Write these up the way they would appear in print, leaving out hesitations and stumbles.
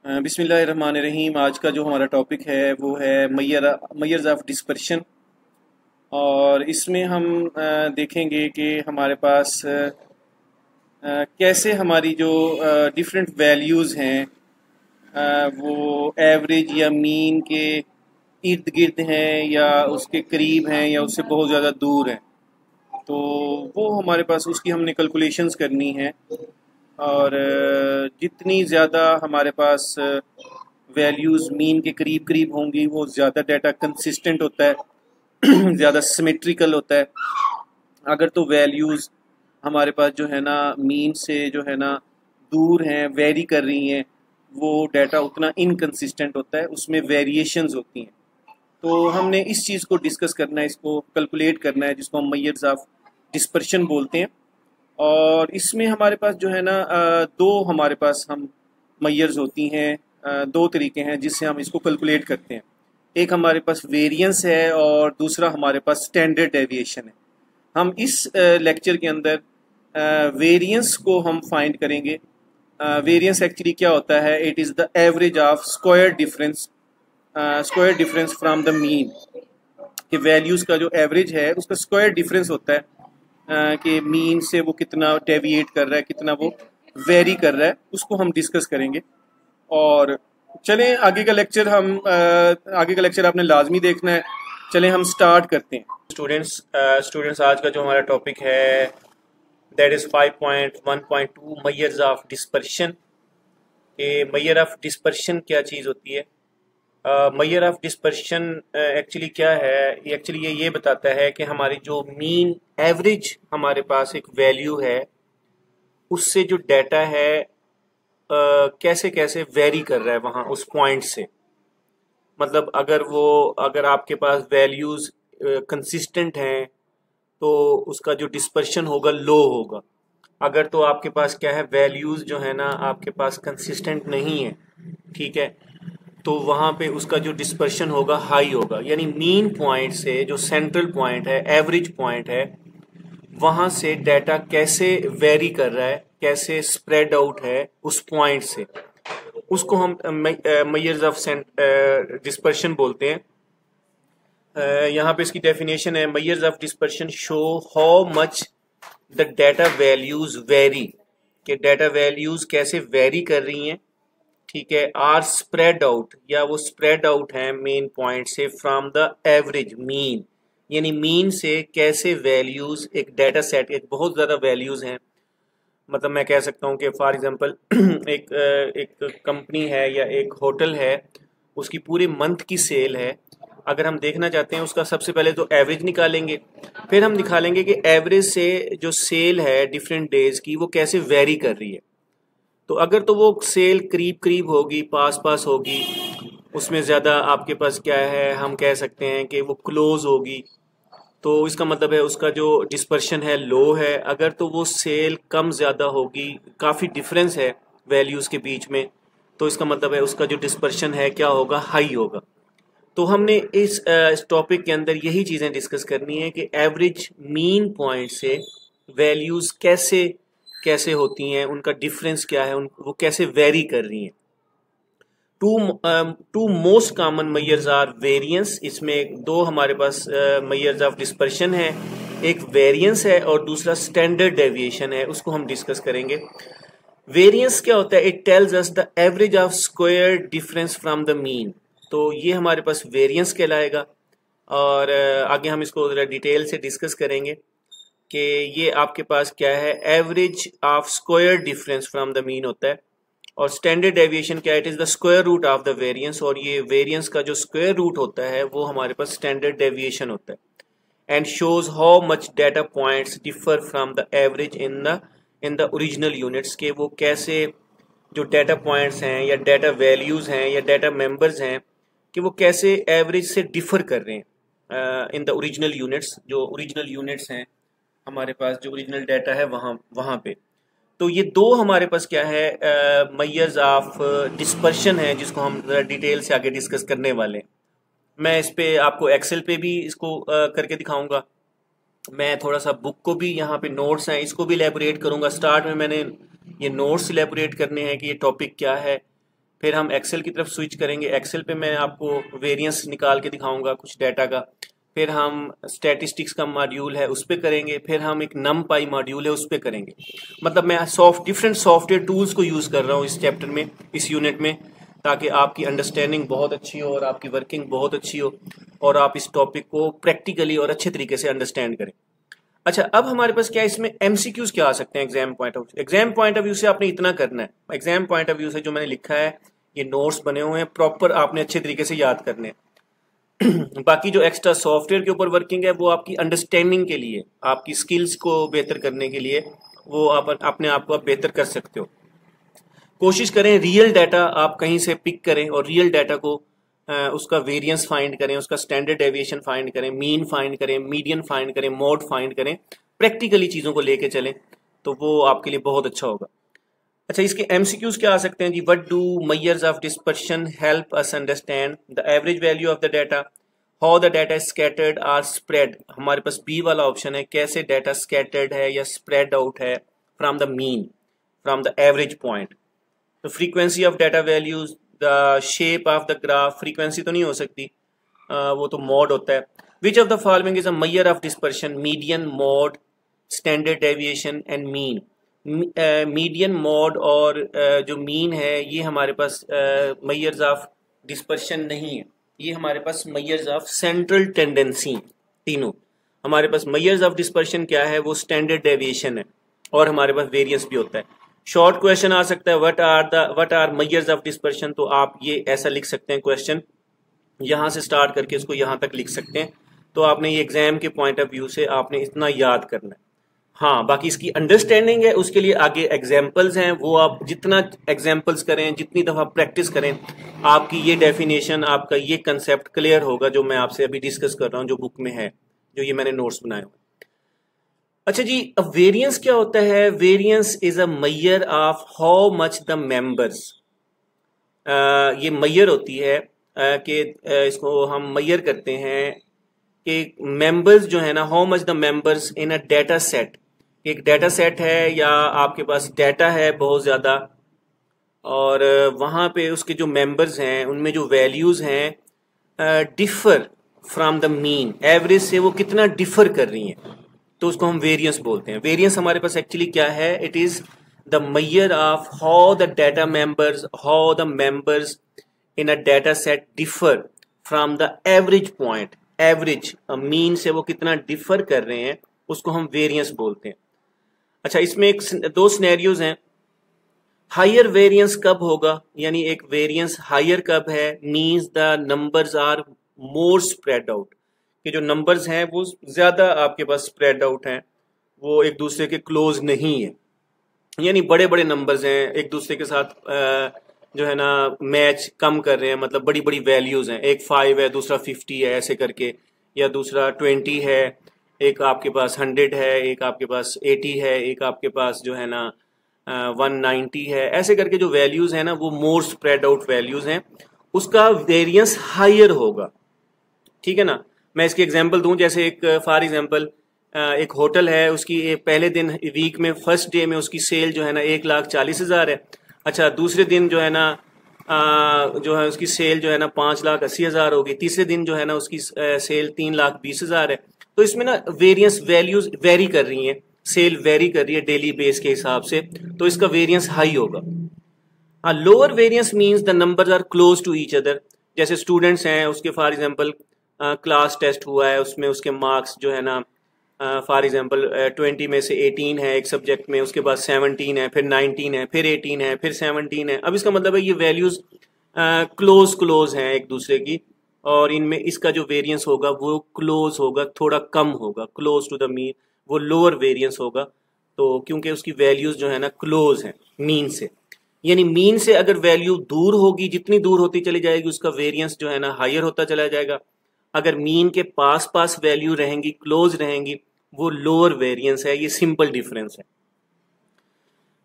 बिस्मिल्लाहिर्रहमानिर्रहीम। आज का जो हमारा टॉपिक है वो है मयर्स ऑफ डिस्पर्शन। और इसमें हम देखेंगे कि हमारे पास कैसे हमारी जो डिफरेंट वैल्यूज़ हैं वो एवरेज या मीन के इर्द गिर्द हैं या उसके करीब हैं या उससे बहुत ज़्यादा दूर हैं। तो वो हमारे पास उसकी हमने कैलकुलेशंस करनी है। और जितनी ज़्यादा हमारे पास वैल्यूज़ मीन के करीब करीब होंगी वो ज़्यादा डाटा कंसिस्टेंट होता है ज़्यादा सिमेट्रिकल होता है। अगर तो वैल्यूज़ हमारे पास जो है ना मीन से जो है ना दूर हैं, वेरी कर रही हैं, वो डाटा उतना इनकंसिस्टेंट होता है, उसमें वेरिएशंस होती हैं। तो हमने इस चीज़ को डिस्कस करना है, इसको कैलकुलेट करना है, जिसको हम मेजर्स ऑफ डिस्पर्शन बोलते हैं। और इसमें हमारे पास जो है ना दो हमारे पास हम मेजर्स होती हैं, दो तरीके हैं जिससे हम इसको कैलकुलेट करते हैं। एक हमारे पास वेरिएंस है और दूसरा हमारे पास स्टैंडर्ड डेविएशन है। हम इस लेक्चर के अंदर वेरिएंस को हम फाइंड करेंगे। वेरिएंस एक्चुअली क्या होता है? It is the average of square difference from the mean. कि वैल्यूज़ का जो एवरेज है उसका स्क्वायर डिफरेंस होता है कि मीन से वो कितना डेविएट कर रहा है, कितना वो वेरी कर रहा है, उसको हम डिस्कस करेंगे। और चलें आगे का लेक्चर आगे का लेक्चर आपने लाजमी देखना है। चलें हम स्टार्ट करते हैं। स्टूडेंट्स आज का जो हमारा टॉपिक है that is 5.1.2 measures of dispersion. कि मेजर ऑफ डिस्पर्शन क्या चीज़ होती है? मेजर ऑफ डिस्पर्शन एक्चुअली क्या है? एक्चुअली ये बताता है कि हमारी जो मीन एवरेज हमारे पास एक वैल्यू है उससे जो डाटा है कैसे कैसे वेरी कर रहा है वहाँ उस पॉइंट से। मतलब अगर आपके पास वैल्यूज़ कंसिस्टेंट हैं तो उसका जो डिस्पर्शन होगा लो होगा। अगर तो आपके पास क्या है, वैल्यूज़ जो है ना आपके पास कंसिस्टेंट नहीं है, ठीक है, तो वहाँ पे उसका जो डिस्पर्शन होगा हाई होगा। यानी मीन पॉइंट से जो सेंट्रल पॉइंट है, एवरेज पॉइंट है, वहाँ से डाटा कैसे वेरी कर रहा है, कैसे स्प्रेड आउट है उस पॉइंट से, उसको हम मेजर्स ऑफ डिस्पर्शन बोलते हैं। यहाँ पे इसकी डेफिनेशन है, measures of dispersion show how much the data values very. कि डाटा वैल्यूज कैसे वेरी कर रही हैं, ठीक है, आर स्प्रेड आउट या वो स्प्रेड आउट है मेन पॉइंट से फ्रॉम द एवरेज मीन। यानी मीन से कैसे वैल्यूज एक डाटा सेट, एक बहुत ज़्यादा वैल्यूज हैं। मतलब मैं कह सकता हूँ कि फॉर एग्जांपल एक कंपनी है या एक होटल है, उसकी पूरे मंथ की सेल है। अगर हम देखना चाहते हैं उसका सबसे पहले तो एवरेज निकालेंगे, फिर हम निकालेंगे कि एवरेज से जो सेल है डिफरेंट डेज की वो कैसे वेरी कर रही है। तो अगर तो वो सेल करीब करीब होगी, पास पास होगी, उसमें ज़्यादा आपके पास क्या है, हम कह सकते हैं कि वो क्लोज होगी, तो इसका मतलब है उसका जो डिस्पर्शन है लो है। अगर तो वो सेल कम ज़्यादा होगी, काफ़ी डिफरेंस है वैल्यूज़ के बीच में, तो इसका मतलब है उसका जो डिस्पर्शन है क्या होगा, हाई होगा। तो हमने इस टॉपिक के अंदर यही चीज़ें डिस्कस करनी है कि एवरेज मीन पॉइंट से वैल्यूज़ कैसे कैसे होती हैं, उनका डिफरेंस क्या है, वो कैसे वेरी कर रही हैं। Two most common measures are variance. इसमें दो हमारे पास मेजर्स ऑफ डिस्पर्शन है, एक वेरिएंस है और दूसरा स्टैंडर्ड डेविएशन है, उसको हम डिस्कस करेंगे। वेरिएंस क्या होता है? It tells us the average of square difference from the mean. तो ये हमारे पास वेरिएंस कहलाएगा। और आगे हम इसको ज़रा डिटेल से डिस्कस करेंगे कि ये आपके पास क्या है, average of square difference from the mean होता है। और स्टैंडर्ड डेविएशन क्या है? It is the square root of the variance. और ये वेरिएंस का जो स्क्वायर रूट होता है वो हमारे पास स्टैंडर्ड डेविएशन होता है। And shows how much data points differ from the average in the original units. के वो कैसे जो डाटा पॉइंट्स हैं या डाटा वैल्यूज हैं या डाटा मेंबर्स हैं कि वो कैसे एवरेज से डिफर कर रहे हैं इन द ओरिजिनल यूनिट्स। जो ओरिजिनल यूनिट्स हैं हमारे पास, जो ओरिजिनल डाटा है वहाँ पे। तो ये दो हमारे पास क्या है, मेजर्स ऑफ डिस्पर्शन है, जिसको हम डिटेल से आगे डिस्कस करने वाले हैं। मैं इस पे आपको एक्सेल पे भी इसको करके दिखाऊंगा। मैं थोड़ा सा बुक को भी, यहाँ पे नोट्स हैं, इसको भी इलेबोरेट करूंगा। स्टार्ट में मैंने ये नोट्स इलेबोरेट करने हैं कि ये टॉपिक क्या है, फिर हम एक्सेल की तरफ स्विच करेंगे। एक्सेल पे मैं आपको वेरिएंस निकाल के दिखाऊंगा कुछ डाटा का। फिर हम स्टैटिस्टिक्स का मॉड्यूल है उस पर करेंगे। फिर हम एक नमपाई मॉड्यूल है उस पर करेंगे। मतलब मैं डिफरेंट सॉफ्टवेयर टूल्स को यूज़ कर रहा हूँ इस चैप्टर में, इस यूनिट में, ताकि आपकी अंडरस्टैंडिंग बहुत अच्छी हो और आपकी वर्किंग बहुत अच्छी हो और आप इस टॉपिक को प्रैक्टिकली और अच्छे तरीके से अंडरस्टैंड करें। अच्छा, अब हमारे पास क्या है, इसमें एमसीक्यूज क्या आ सकते हैं exam point of view. Exam point of view से आपने इतना करना है, एग्जाम पॉइंट ऑफ व्यू से जो मैंने लिखा है ये नोट्स बने हुए हैं, प्रॉपर आपने अच्छे तरीके से याद करने हैं। बाकी जो एक्स्ट्रा सॉफ्टवेयर के ऊपर वर्किंग है वो आपकी अंडरस्टैंडिंग के लिए, आपकी स्किल्स को बेहतर करने के लिए, वो आप अपने आप को आप बेहतर कर सकते हो। कोशिश करें रियल डाटा आप कहीं से पिक करें और रियल डाटा को उसका वेरिएंस फाइंड करें, उसका स्टैंडर्ड डेविएशन फाइंड करें, मीन फाइंड करें, मीडियन फाइंड करें, मोड फाइंड करें, प्रैक्टिकली चीज़ों को लेके चलें तो वो आपके लिए बहुत अच्छा होगा। अच्छा, इसके एमसीक्यूज क्या आ सकते हैं जी। What do measures of dispersion help us understand the average value of the data, how the data is scattered और स्प्रेड। हमारे पास बी वाला ऑप्शन है, कैसे डाटा स्कैटर्ड है या स्प्रेड आउट है from the mean, from the average point. तो frequency of data values, the shape of the graph, frequency तो नहीं हो सकती, वो तो मॉड होता है। Which of the following is a measure of dispersion, median, mode, standard deviation and mean. Median, mode और जो मीन है ये हमारे पास मेजर्स ऑफ डिस्पर्शन नहीं है, ये हमारे पास मेजर्स ऑफ सेंट्रल टेंडेंसी। तीनों हमारे पास मेजर्स ऑफ डिस्पर्शन क्या है, वो स्टैंडर्ड डेविएशन है और हमारे पास वेरिएंस भी होता है। शॉर्ट क्वेश्चन आ सकता है, what are measures of dispersion, तो आप ये ऐसा लिख सकते हैं क्वेश्चन, यहां से स्टार्ट करके इसको यहां तक लिख सकते हैं। तो आपने ये एग्जाम के पॉइंट ऑफ व्यू से आपने इतना याद करना है। हाँ, बाकी इसकी अंडरस्टैंडिंग है उसके लिए आगे एग्जाम्पल्स हैं, वो आप जितना एग्जाम्पल्स करें, जितनी दफा प्रैक्टिस करें, आपकी ये डेफिनेशन, आपका ये कंसेप्ट क्लियर होगा जो मैं आपसे अभी डिस्कस कर रहा हूँ, जो बुक में है, जो ये मैंने नोट्स बनाए हुए। अच्छा जी, अब वेरिएंस क्या होता है। Variance is a measure of how much the members, ये मेजर होती है कि इसको हम मेजर करते हैं कि मेंबर्स जो है ना, how much the members in a data set. एक डाटा सेट है या आपके पास डाटा है बहुत ज्यादा और वहां पे उसके जो मेंबर्स हैं उनमें जो वैल्यूज हैं differ from the mean, average से वो कितना डिफर कर रही हैं, तो उसको हम वेरिएंस बोलते हैं। वेरिएंस हमारे पास एक्चुअली क्या है, it is the measure of how the data members, how the members in a data set differ from the average point. Average mean से वो कितना डिफर कर रहे हैं उसको हम वेरिएंस बोलते हैं। अच्छा, इसमें दो सिनेरियोज हैं। हायर वेरिएंस कब होगा, यानी एक वेरिएंस हायर कब है, means the numbers are more spread out, कि जो नंबर्स हैं वो ज्यादा आपके पास स्प्रेड आउट हैं, वो एक दूसरे के क्लोज नहीं है, यानी बड़े बड़े नंबर्स हैं एक दूसरे के साथ जो है ना मैच कम कर रहे हैं, मतलब बड़ी बड़ी वैल्यूज हैं, एक 5 है दूसरा 50 है ऐसे करके, या दूसरा 20 है, एक आपके पास 100 है, एक आपके पास 80 है, एक आपके पास जो है ना 190 है, ऐसे करके जो वैल्यूज है ना वो मोर स्प्रेड आउट वैल्यूज हैं, उसका वेरिएंस हायर होगा। ठीक है ना। मैं इसकी एग्जांपल दूं, जैसे एक फॉर एग्जांपल एक होटल है, उसकी पहले दिन वीक में फर्स्ट डे में उसकी सेल जो है ना 1,40,000 है। अच्छा, दूसरे दिन जो है ना जो है उसकी सेल जो है ना 5,80,000 होगी, तीसरे दिन जो है ना उसकी सेल 3,20,000 है। तो इसमें ना वेरिएंस वैल्यूज वेरी कर रही हैं, सेल वेरी कर रही है डेली बेस के हिसाब से, तो इसका वेरिएंस हाई होगा। Lower variance means the numbers are close to each other. जैसे स्टूडेंट्स हैं, उसके फॉर एग्जांपल क्लास टेस्ट हुआ है, उसमें उसके मार्क्स जो है ना फॉर एग्जांपल 20 में से 18 है एक सब्जेक्ट में, उसके बाद 17 है, फिर 19 है, फिर 18 है, फिर 17 है। अब इसका मतलब है ये वैल्यूज क्लोज हैं एक दूसरे की, और इनमें इसका जो वेरिएंस होगा वो क्लोज होगा, थोड़ा कम होगा, क्लोज टू द मीन, वो लोअर वेरिएंस होगा। तो क्योंकि उसकी वैल्यूज जो है ना क्लोज हैं मीन से, यानी मीन से अगर वैल्यू दूर होगी, जितनी दूर होती चली जाएगी उसका वेरिएंस जो है ना हायर होता चला जाएगा। अगर मीन के पास पास वैल्यू रहेंगी, क्लोज रहेंगी, वो लोअर वेरिएंस है। ये सिंपल डिफरेंस है।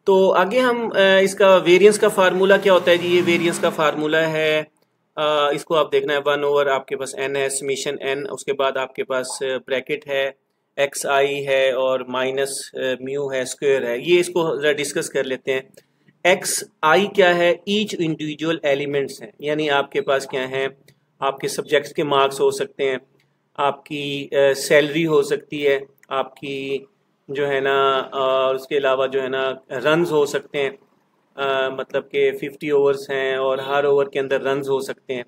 तो आगे हम इसका वेरिएंस का फार्मूला क्या होता है जी। ये वेरिएंस का फार्मूला है, इसको आप देखना है 1/, आपके पास n है, समेशन n, उसके बाद आपके पास ब्रैकेट है, xi है और माइनस म्यू है, स्क्वायर है। ये इसको जरा डिस्कस कर लेते हैं। एक्स आई क्या है, ईच इंडिविजुअल एलिमेंट्स हैं, यानी आपके पास क्या है, आपके सब्जेक्ट्स के मार्क्स हो सकते हैं, आपकी सैलरी हो सकती है, आपकी जो है ना उसके अलावा जो है ना रन्स हो सकते हैं, मतलब कि 50 ओवर्स हैं और हर ओवर के अंदर रन्स हो सकते हैं।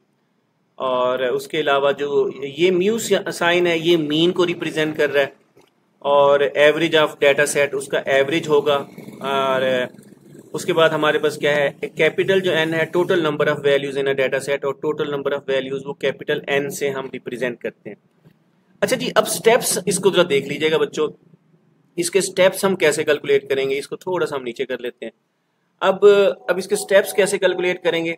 और उसके अलावा जो ये म्यू साइन है ये मीन को रिप्रेजेंट कर रहा है, और एवरेज ऑफ डाटा सेट उसका एवरेज होगा। और उसके बाद हमारे पास क्या है, कैपिटल जो एन है total number of values in a data set, और टोटल नंबर ऑफ वैल्यूज वो कैपिटल एन से हम रिप्रेजेंट करते हैं। अच्छा जी, अब स्टेप्स इसको जरा देख लीजिएगा बच्चों, इसके स्टेप्स हम कैसे कैलकुलेट करेंगे, इसको थोड़ा सा हम नीचे कर लेते हैं। अब इसके स्टेप्स कैसे कैलकुलेट करेंगे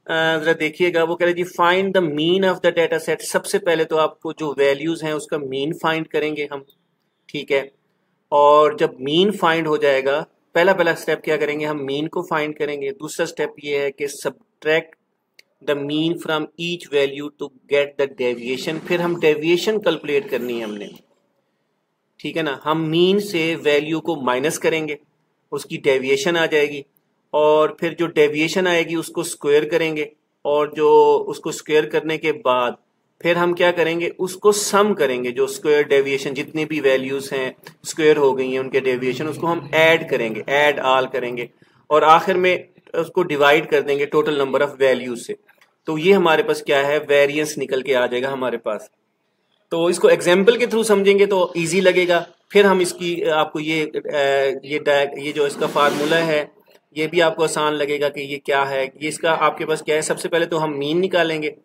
जरा देखिएगा। वो कह रहे जी find the mean of the data set. सबसे पहले तो आपको जो वैल्यूज हैं उसका मीन फाइंड करेंगे हम, ठीक है। और जब मीन फाइंड हो जाएगा, पहला स्टेप क्या करेंगे, हम मीन को फाइंड करेंगे। दूसरा स्टेप ये है कि subtract the mean from each value to get the deviation. फिर हम डेविएशन कैलकुलेट करनी है हमने, ठीक है ना। हम मीन से वैल्यू को माइनस करेंगे, उसकी डेविएशन आ जाएगी, और फिर जो डेविएशन आएगी उसको स्क्वायर करेंगे, और जो उसको स्क्वायर करने के बाद फिर हम क्या करेंगे, उसको सम करेंगे। जो स्क्वायर डेविएशन जितनी भी वैल्यूज हैं स्क्वायर हो गई हैं उनके डेविएशन, उसको हम ऐड करेंगे, ऐड ऑल करेंगे, और आखिर में उसको डिवाइड कर देंगे टोटल नंबर ऑफ वैल्यूज से। तो ये हमारे पास क्या है, वेरिएंस निकल के आ जाएगा हमारे पास। तो इसको एग्जाम्पल के थ्रू समझेंगे तो इजी लगेगा। फिर हम इसकी आपको ये जो इसका फार्मूला है ये भी आपको आसान लगेगा कि ये क्या है। ये इसका आपके पास क्या है, सबसे पहले तो हम मीन निकालेंगे,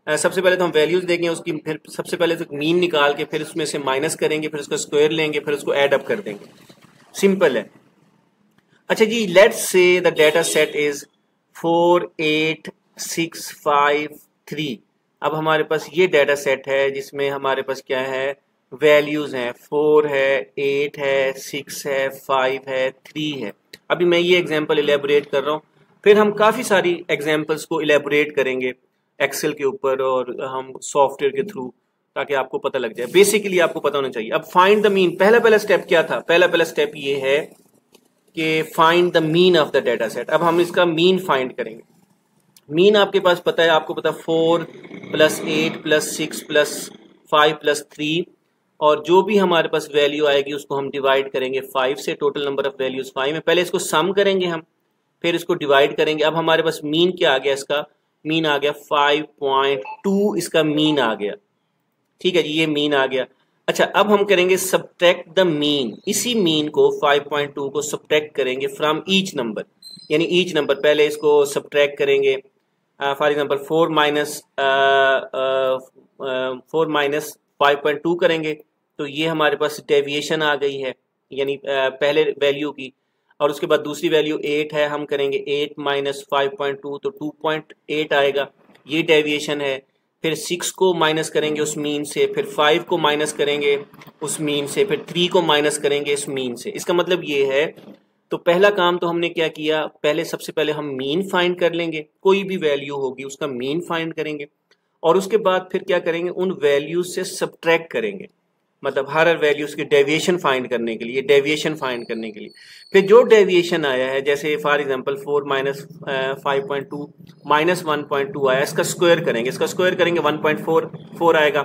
सबसे पहले तो हम वैल्यूज देंगे उसकी, फिर सबसे पहले तो मीन निकाल के फिर उसमें से माइनस करेंगे, फिर उसका स्क्वायर लेंगे, फिर उसको ऐड अप कर देंगे। सिंपल है। अच्छा जी, let's say the data set is 4 8 6 5 3। अब हमारे पास ये डाटा सेट है जिसमें हमारे पास क्या है, वैल्यूज हैं, 4 है, 8 है, 6 है, 5 है, 3 है। अभी मैं ये एग्जांपल इलेबोरेट कर रहा हूँ, फिर हम काफी सारी एग्जांपल्स को इलेबोरेट करेंगे एक्सेल के ऊपर और हम सॉफ्टवेयर के थ्रू, ताकि आपको पता लग जाए। बेसिकली आपको पता होना चाहिए। अब फाइंड द मीन, पहला स्टेप क्या था, पहला स्टेप ये है कि find the mean of the data set. अब हम इसका मीन फाइंड करेंगे। मीन आपके पास पता है, आपको पता 4 + 8 + 6 + 5 + 3, और जो भी हमारे पास वैल्यू आएगी उसको हम डिवाइड करेंगे 5 से। टोटल नंबर ऑफ वैल्यूज 5 है। पहले इसको सम करेंगे हम, फिर इसको डिवाइड करेंगे। अब हमारे पास मीन क्या आ गया, इसका मीन आ गया 5.2, इसका मीन आ गया, ठीक है जी, ये मीन आ गया। अच्छा, अब हम करेंगे सब्ट्रैक्ट द मीन। इसी मीन को 5.2 को सब्ट्रैक्ट करेंगे फ्रॉम ईच नंबर, यानी ईच नंबर पहले इसको सब्ट्रैक्ट करेंगे। फॉर एग्जांपल 4 माइनस 5.2 करेंगे तो ये हमारे पास डेविएशन आ गई है, यानी पहले वैल्यू की, और उसके बाद दूसरी वैल्यू 8 है, हम करेंगे 8 - 5.2 तो 2.8 आएगा, ये डेविएशन है। फिर 6 को माइनस करेंगे उस मीन से, फिर 5 को माइनस करेंगे उस मीन से, फिर 3 को माइनस करेंगे इस मीन से। इसका मतलब ये है, तो पहला काम तो हमने क्या किया, सबसे पहले हम मीन फाइंड कर लेंगे, कोई भी वैल्यू होगी उसका मीन फाइंड करेंगे, और उसके बाद फिर क्या करेंगे, उन वैल्यूज से सब्ट्रैक्ट करेंगे, मतलब हर वैल्यूज की डेविएशन फाइंड करने के लिए, फिर जो डेविएशन आया है, जैसे फॉर एग्जांपल 4 - 5.2 - 1.2 आया, इसका स्क्वायर करेंगे, 1.44 आएगा।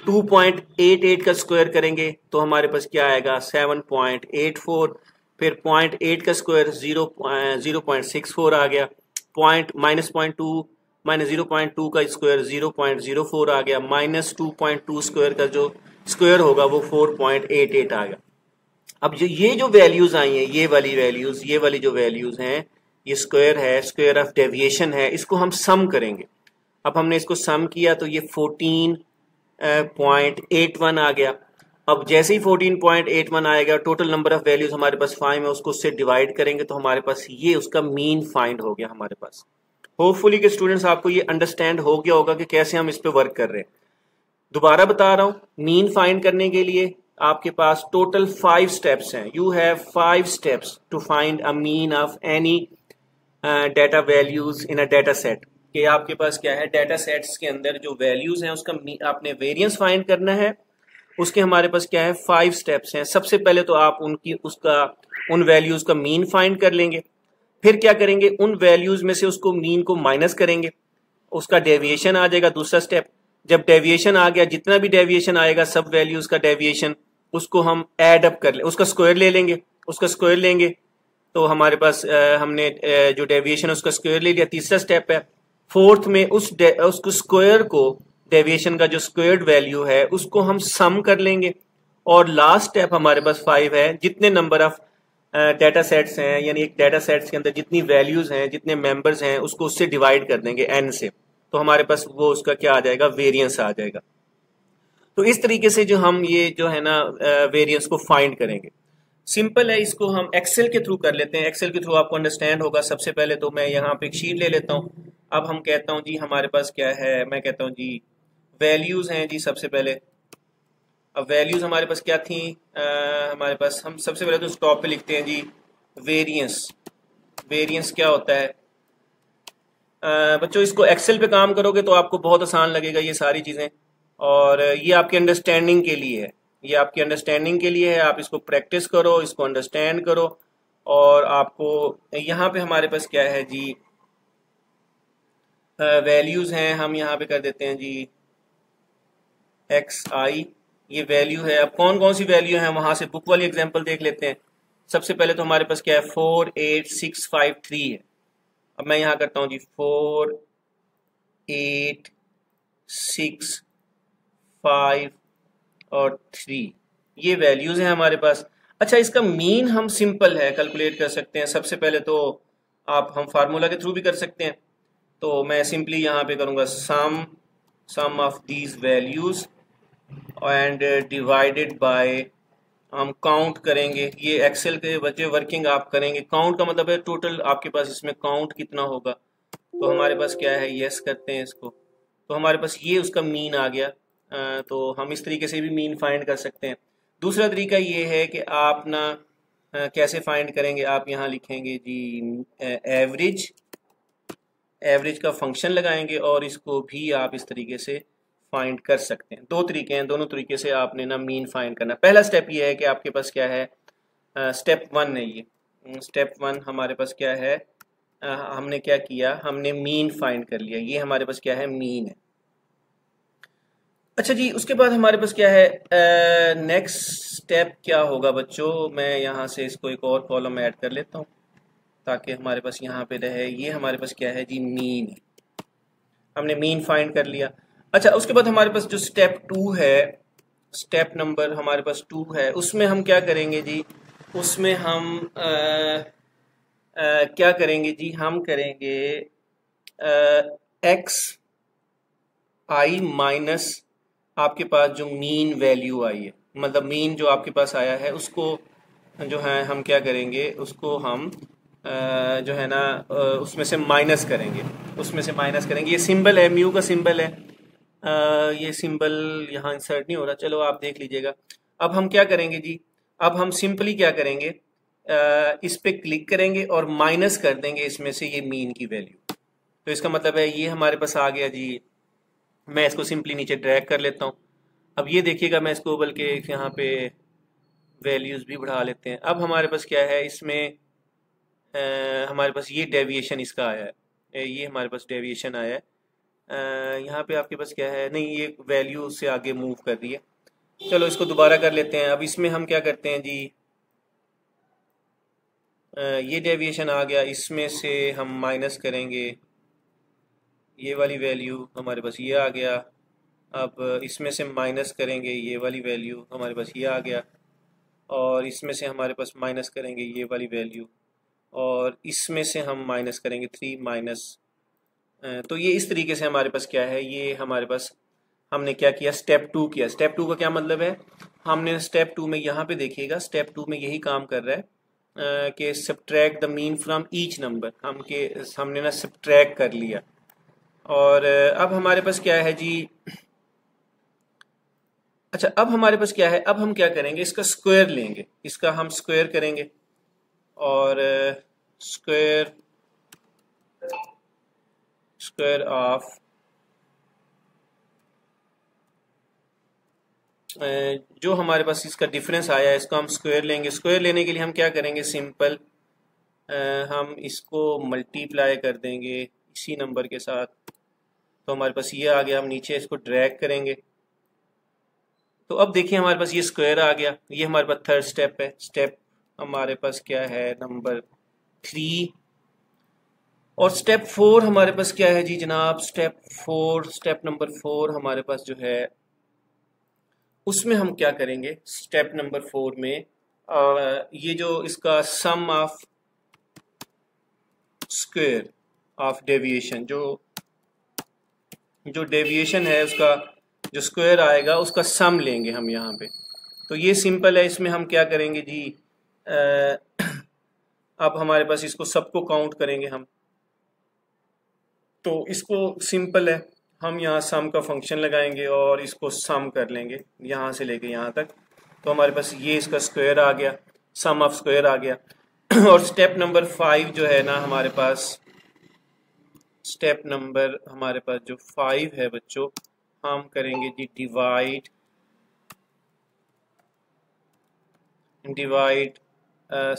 2.88 का स्क्वायर करेंगे तो हमारे पास क्या आएगा, 7.84। फिर 0.8 का स्क्वायर 0.64 आ गया। -0.2 का स्क्वायर 0.04 आ गया, -2.2 स्क्वायर का जो स्क्वायर होगा वो 4.88 आ गया। अब ये जो वैल्यूज आई हैं, ये वाली जो वैल्यूज हैं, ये स्क्वायर है, स्क्वायर ऑफ डेविएशन है, इसको हम सम करेंगे। अब हमने इसको सम किया तो ये 14.81 आ गया। अब जैसे ही 14.81 आएगा, टोटल नंबर ऑफ वैल्यूज हमारे पास 5 है, उसको उससे डिवाइड करेंगे तो हमारे पास ये उसका मीन फाइंड हो गया हमारे पास। होपफुली के स्टूडेंट्स आपको ये अंडरस्टैंड हो गया होगा कि कैसे हम इस पे वर्क कर रहे हैं। दोबारा बता रहा हूं, मीन फाइंड करने के लिए आपके पास टोटल 5 स्टेप्स हैं। You have 5 steps to find a mean of any data values in a data set. कि आपके पास क्या है, डाटा सेट्स के अंदर जो वैल्यूज हैं उसका आपने वेरिएंस फाइंड करना है। उसके हमारे पास क्या है, 5 स्टेप्स हैं। सबसे पहले तो आप उन वैल्यूज का मीन फाइंड कर लेंगे, फिर क्या करेंगे, उन वैल्यूज में से उसको मीन को माइनस करेंगे, उसका डेविएशन आ जाएगा दूसरा स्टेप। जब डेविएशन आ गया, जितना भी डेविएशन आएगा सब वैल्यूज का डेविएशन, उसको हम ऐड अप कर ले, उसका स्क्वायर ले लेंगे, उसका स्क्वायर लेंगे तो हमारे पास हमने जो डेविएशन उसका स्क्वायर ले लिया, तीसरा स्टेप है। फोर्थ में उसको स्क्वायर को, डेविएशन का जो स्क्वायर्ड वैल्यू है उसको हम सम कर लेंगे। और लास्ट स्टेप हमारे पास 5 है, जितने नंबर ऑफ डाटा सेट्स हैं, यानी एक डाटा सेट्स के अंदर जितनी वैल्यूज हैं, जितने मेंबर्स हैं, उसको उससे डिवाइड कर देंगे n से, तो हमारे पास वो उसका क्या आ जाएगा, वेरिएंस आ जाएगा। तो इस तरीके से जो हम ये जो है ना वेरिएंस को फाइंड करेंगे, सिंपल है। इसको हम एक्सेल के थ्रू कर लेते हैं, एक्सेल के थ्रू आपको अंडरस्टैंड होगा। सबसे पहले तो मैं यहाँ पे एक शीट ले लेता हूँ। अब हम कहता हूँ जी हमारे पास क्या है, मैं कहता हूँ जी वैल्यूज हैं जी सबसे पहले। अब वैल्यूज हमारे पास क्या थी, हमारे पास, हम सबसे पहले तो टॉप पे लिखते हैं जी वेरिएंस। वेरिएंस क्या होता है बच्चों, इसको एक्सेल पे काम करोगे तो आपको बहुत आसान लगेगा ये सारी चीजें, और ये आपकी अंडरस्टैंडिंग के लिए है, ये आपकी अंडरस्टैंडिंग के लिए है। आप इसको प्रैक्टिस करो, इसको अंडरस्टैंड करो, और आपको यहाँ पे हमारे पास क्या है जी, वैल्यूज हैं, हम यहाँ पे कर देते हैं जी xi, ये वैल्यू है। अब कौन कौन सी वैल्यू है वहां से बुक वाली एग्जांपल देख लेते हैं। सबसे पहले तो हमारे पास क्या है, 4 8 6 5 3 है। अब मैं यहाँ करता हूँ जी 4 8 6 5 और 3, ये वैल्यूज हैं हमारे पास। अच्छा, इसका मीन हम सिंपल है कैलकुलेट कर सकते हैं। सबसे पहले तो हम फार्मूला के थ्रू भी कर सकते हैं, तो मैं सिंपली यहाँ पे करूँगा sum of these values and divided by, हम काउंट करेंगे। ये एक्सेल के बच्चे वर्किंग आप करेंगे, काउंट का मतलब है टोटल आपके पास इसमें काउंट कितना होगा। तो हमारे पास क्या है, यस करते हैं इसको, तो हमारे पास ये उसका मीन आ गया। तो हम इस तरीके से भी मीन फाइंड कर सकते हैं। दूसरा तरीका ये है कि आप ना कैसे फाइंड करेंगे, आप यहाँ लिखेंगे जी एवरेज, एवरेज का फंक्शन लगाएंगे और इसको भी आप इस तरीके से फाइंड कर सकते हैं। दो तरीके हैं, दोनों तरीके से आपने ना मीन फाइंड करना। पहला स्टेप ये है कि आपके पास क्या है, स्टेप 1 है ये, स्टेप 1 हमारे पास क्या है, हमने क्या किया, हमने मीन फाइंड कर लिया, ये हमारे पास क्या है, मीन है। अच्छा जी, उसके बाद हमारे पास क्या है, नेक्स्ट स्टेप क्या होगा बच्चों, मैं यहाँ से इसको एक और कॉलम ऐड कर लेता हूँ ताकि हमारे पास यहाँ पे रहे। ये हमारे पास क्या है जी, मीन है, हमने मीन फाइंड कर लिया। अच्छा, उसके बाद हमारे पास जो स्टेप 2 है, स्टेप नंबर हमारे पास 2 है, उसमें हम क्या करेंगे जी, उसमें हम क्या करेंगे जी, हम करेंगे एक्स आई माइनस आपके पास जो मीन वैल्यू आई है, मतलब मीन जो आपके पास आया है उसको जो है हम क्या करेंगे, उसको हम जो है ना उसमें से माइनस करेंगे, उसमें से माइनस करेंगे। ये सिंबल है, म्यू का सिंबल है, ये सिंबल यहाँ इंसर्ट नहीं हो रहा, चलो आप देख लीजिएगा। अब हम क्या करेंगे जी, अब हम सिंपली क्या करेंगे, इस पे क्लिक करेंगे और माइनस कर देंगे इसमें से ये मीन की वैल्यू। तो इसका मतलब है ये हमारे पास आ गया जी। मैं इसको सिंपली नीचे ड्रैग कर लेता हूँ। अब ये देखिएगा, मैं इसको बल्कि यहाँ पे वैल्यूज भी बढ़ा लेते हैं। अब हमारे पास क्या है, इसमें हमारे पास ये डेविएशन इसका आया है, ये हमारे पास डेविएशन आया है। यहाँ पे आपके पास क्या है, नहीं ये वैल्यू से आगे मूव कर रही है। चलो इसको दोबारा कर लेते हैं। अब इसमें हम क्या करते हैं जी, ये डेविएशन आ गया, इसमें से हम माइनस करेंगे ये वाली वैल्यू, हमारे पास ये आ गया। अब इसमें से माइनस करेंगे ये वाली वैल्यू, हमारे पास ये आ गया। और इसमें से हमारे पास माइनस करेंगे ये वाली वैल्यू, और इसमें से हम माइनस करेंगे 3 माइनस। तो ये इस तरीके से हमारे पास क्या है, ये हमारे पास हमने क्या किया, स्टेप 2 किया। स्टेप 2 का क्या मतलब है, हमने स्टेप 2 में यहाँ पे देखिएगा, स्टेप 2 में यही काम कर रहा है कि subtract the mean from each number, हमने ना सब्ट्रैक्ट कर लिया। और अब हमारे पास क्या है जी, अच्छा अब हमारे पास क्या है, अब हम क्या करेंगे, इसका स्क्वायर लेंगे, इसका हम स्क्वायर करेंगे। और स्क्वायर स्क्वायर ऑफ जो हमारे पास इसका डिफरेंस आया है, इसको हम स्क्वायर लेंगे। स्क्वायर लेने के लिए हम क्या करेंगे, सिंपल हम इसको मल्टीप्लाई कर देंगे इसी नंबर के साथ, तो हमारे पास ये आ गया। हम नीचे इसको ड्रैग करेंगे तो अब देखिए हमारे पास ये स्क्वायर आ गया। ये हमारे पास थर्ड स्टेप है। स्टेप हमारे पास क्या है, नंबर 3। और स्टेप 4 हमारे पास क्या है जी जनाब, स्टेप नंबर 4 हमारे पास जो है उसमें हम क्या करेंगे। स्टेप नंबर 4 में ये जो इसका सम ऑफ स्क्वायर ऑफ डेविएशन, जो डेविएशन है उसका जो स्क्वायर आएगा उसका सम लेंगे हम यहाँ पे। तो ये सिंपल है। इसमें हम क्या करेंगे जी, अब हमारे पास इसको सबको काउंट करेंगे हम। तो इसको सिंपल है, हम यहाँ सम का फंक्शन लगाएंगे और इसको सम कर लेंगे यहाँ से लेके यहाँ तक। तो हमारे पास ये इसका स्क्वायर आ गया, सम ऑफ स्क्वायर आ गया। और स्टेप नंबर 5 जो है ना हमारे पास, स्टेप नंबर हमारे पास जो 5 है बच्चों, हम करेंगे जी divide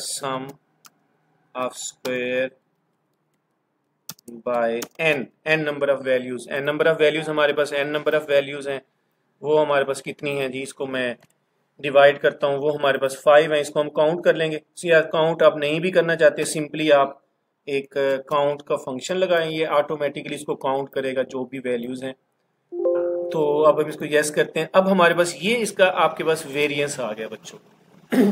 sum of square by n number of values. n number of values हमारे पास n नंबर ऑफ वैल्यूज हैं, वो हमारे पास कितनी है जी, इसको मैं डिवाइड करता हूँ, वो हमारे पास 5 है। इसको हम काउंट कर लेंगे। या काउंट आप नहीं भी करना चाहते, सिंपली आप एक काउंट का फंक्शन लगाएं, ये ऑटोमेटिकली इसको काउंट करेगा जो भी वैल्यूज हैं। तो अब हम इसको यस करते हैं। अब हमारे पास ये इसका आपके पास वेरिएंस आ गया बच्चों।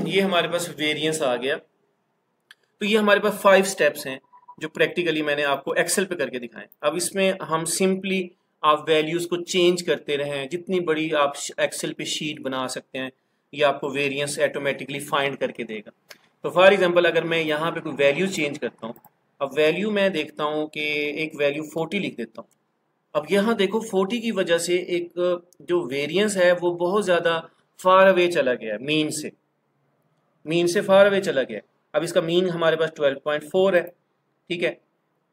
ये हमारे पास वेरिएंस आ गया। तो ये हमारे पास 5 स्टेप्स हैं जो प्रैक्टिकली मैंने आपको एक्सेल पे करके दिखाएं। अब इसमें हम सिंपली आप वैल्यूज को चेंज करते रहें, जितनी बड़ी आप एक्सेल पे शीट बना सकते हैं, ये आपको वेरिएंस ऑटोमेटिकली फाइंड करके देगा। तो फॉर एग्जांपल अगर मैं यहाँ पे कोई वैल्यू चेंज करता हूँ, अब वैल्यू मैं देखता हूँ कि एक वैल्यू 40 लिख देता हूँ। अब यहाँ देखो 40 की वजह से एक जो वेरिएंस है वो बहुत ज़्यादा फार अवे चला गया, मीन से फार अवे चला गया। अब इसका मीन हमारे पास 12.4 है, ठीक है।